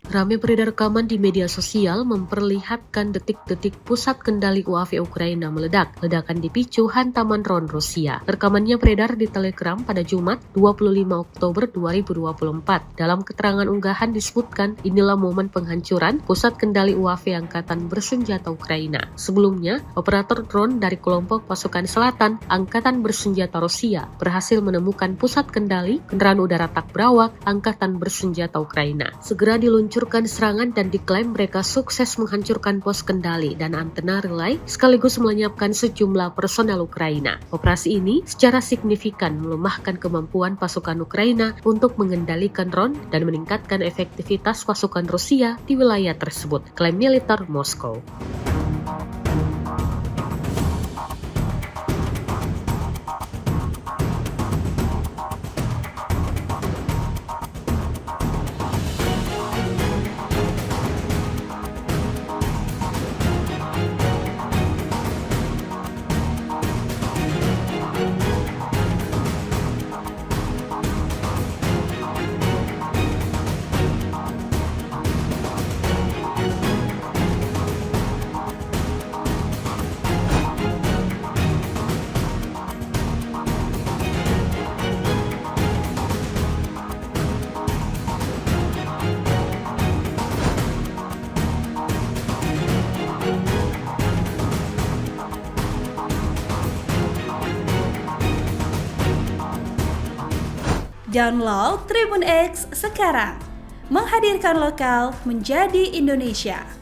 Ramai beredar rekaman di media sosial memperlihatkan detik-detik pusat kendali UAV Ukraina meledak. Ledakan dipicu hantaman drone Rusia. Rekamannya beredar di Telegram pada Jumat 25 Oktober 2024. Dalam keterangan unggahan disebutkan inilah momen penghancuran pusat kendali UAV Angkatan Bersenjata Ukraina. Sebelumnya, operator drone dari kelompok pasukan selatan Angkatan Bersenjata Rusia berhasil menemukan pusat kendali kendaraan udara tak berawak Angkatan Bersenjata Ukraina. Segera diluncurkan serangan dan diklaim mereka sukses menghancurkan pos kendali dan antena relay sekaligus melenyapkan sejumlah personel Ukraina. Operasi ini secara signifikan melemahkan kemampuan pasukan Ukraina untuk mengendalikan drone dan meningkatkan efektivitas pasukan Rusia di wilayah tersebut, klaim militer Moskow. Download Tribun X sekarang, menghadirkan lokal menjadi Indonesia.